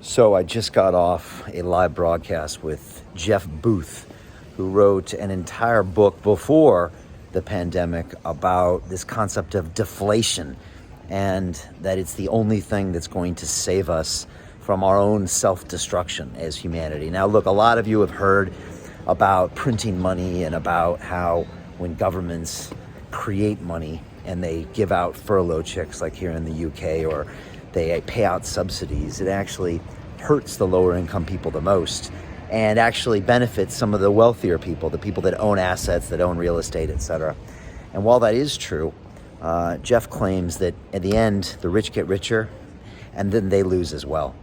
So I just got off a live broadcast with Jeff Booth, who wrote an entire book before the pandemic about this concept of deflation, and that it's the only thing that's going to save us from our own self-destruction as humanity. Now, look, a lot of you have heard about printing money and about how when governments create money and they give out furlough checks like here in the UK, or they pay out subsidies, it actually hurts the lower income people the most and actually benefits some of the wealthier people, the people that own assets, that own real estate, etc. And while that is true, Jeff claims that at the end, the rich get richer and then they lose as well.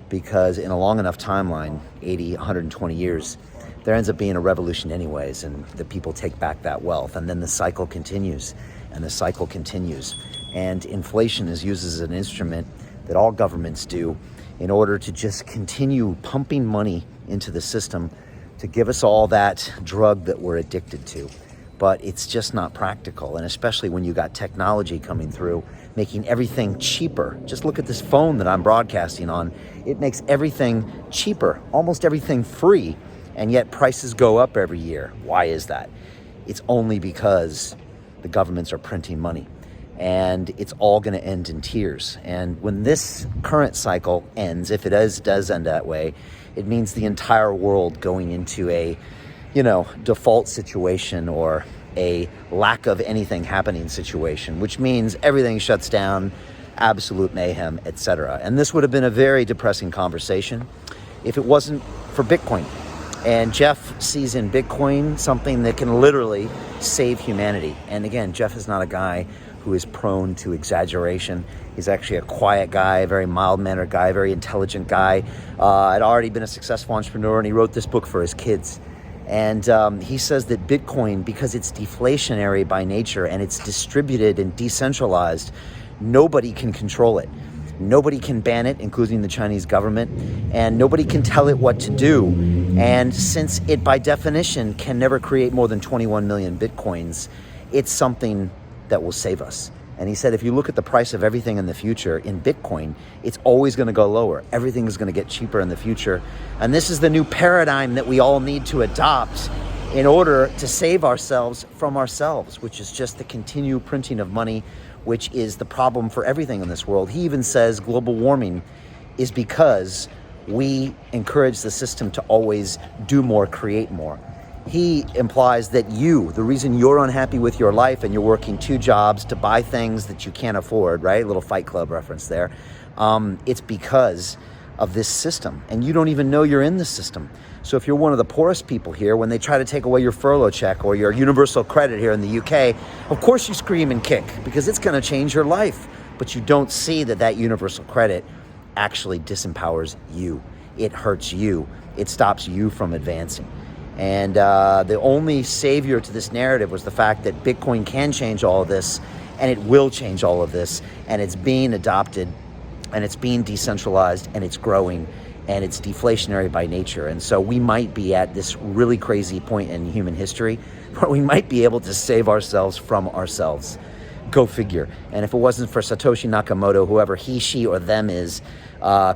Because in a long enough timeline, 80, 120 years, there ends up being a revolution anyways, and the people take back that wealth. And then the cycle continues, and the cycle continues. And inflation is used as an instrument that all governments do in order to just continue pumping money into the system to give us all that drug that we're addicted to. But it's just not practical, and especially when you got technology coming through, making everything cheaper. Just look at this phone that I'm broadcasting on. It makes everything cheaper, almost everything free, and yet prices go up every year. Why is that? It's only because the governments are printing money, and it's all going to end in tears. And when this current cycle ends, if it does end that way, it means the entire world going into a default situation, or a lack of anything happening situation, which means everything shuts down, absolute mayhem, etc. And this would have been a very depressing conversation if it wasn't for Bitcoin. And Jeff sees in Bitcoin something that can literally save humanity. And again, Jeff is not a guy who is prone to exaggeration. He's actually a quiet guy, a very mild-mannered guy, a very intelligent guy. Had already been a successful entrepreneur, and he wrote this book for his kids. And he says that Bitcoin, because it's deflationary by nature and it's distributed and decentralized, nobody can control it. Nobody can ban it, including the Chinese government, and nobody can tell it what to do. And since it, by definition, can never create more than 21 million Bitcoins, it's something that will save us. And he said, if you look at the price of everything in the future in Bitcoin, it's always going to go lower. Everything is going to get cheaper in the future. And this is the new paradigm that we all need to adopt in order to save ourselves from ourselves, which is just the continued printing of money, which is the problem for everything in this world. He even says global warming is because we encourage the system to always do more, create more. He implies that the reason you're unhappy with your life and you're working 2 jobs to buy things that you can't afford, right? Little Fight Club reference there. It's because of this system, and you don't even know you're in the system. So if you're one of the poorest people here, when they try to take away your furlough check or your universal credit here in the UK, of course you scream and kick because it's going to change your life. But you don't see that universal credit actually disempowers you. It hurts you. It stops you from advancing. And the only savior to this narrative was the fact that Bitcoin can change all of this, and it will change all of this, and it's being adopted, and it's being decentralized, and it's growing, and it's deflationary by nature. And so we might be at this really crazy point in human history where we might be able to save ourselves from ourselves. Go figure. And if it wasn't for Satoshi Nakamoto, whoever he, she, or them is,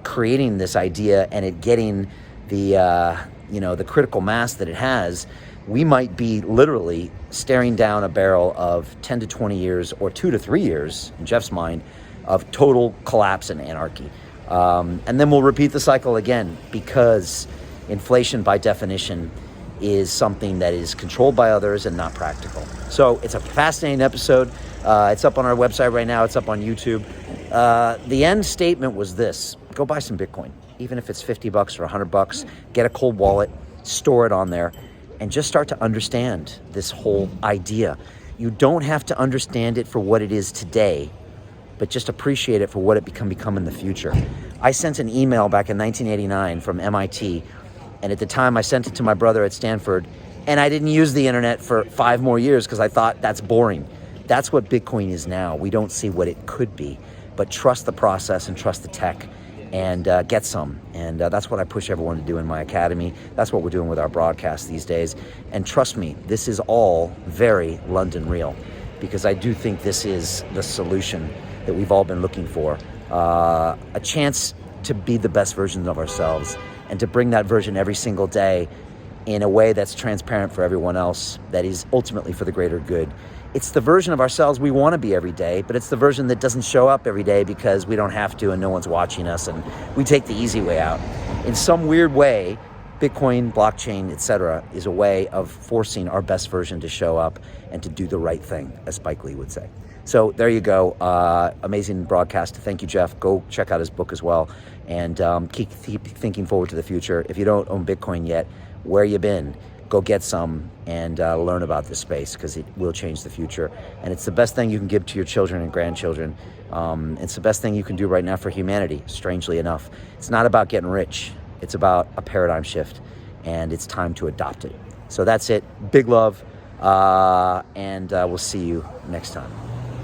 creating this idea and it getting the critical mass that it has, we might be literally staring down a barrel of 10 to 20 years, or 2 to 3 years, in Jeff's mind, of total collapse and anarchy. And then we'll repeat the cycle again, because inflation, by definition, is something that is controlled by others and not practical. So it's a fascinating episode. It's up on our website right now. It's up on YouTube. The end statement was this: go buy some Bitcoin. Even if it's $50 or $100, get a cold wallet, store it on there, and just start to understand this whole idea. You don't have to understand it for what it is today, but just appreciate it for what it can become in the future. I sent an email back in 1989 from MIT, and at the time I sent it to my brother at Stanford, and I didn't use the internet for 5 more years because I thought that's boring. That's what Bitcoin is now. We don't see what it could be, but trust the process and trust the tech, and get some. And that's what I push everyone to do in my academy. That's what we're doing with our broadcasts these days. And trust me, this is all very London real, because I do think this is the solution that we've all been looking for. A chance to be the best versions of ourselves and to bring that version every single day in a way that's transparent for everyone else, that is ultimately for the greater good. It's the version of ourselves we want to be every day, but it's the version that doesn't show up every day because we don't have to and no one's watching us and we take the easy way out. In some weird way, Bitcoin, blockchain, etc., is a way of forcing our best version to show up and to do the right thing, as Spike Lee would say. So there you go. Amazing broadcast. Thank you, Jeff. Go check out his book as well. And keep thinking forward to the future. If you don't own Bitcoin yet, where you been? Go get some and learn about this space, because it will change the future. And it's the best thing you can give to your children and grandchildren. It's the best thing you can do right now for humanity, strangely enough. It's not about getting rich. It's about a paradigm shift, and it's time to adopt it. So that's it. Big love, and we'll see you next time.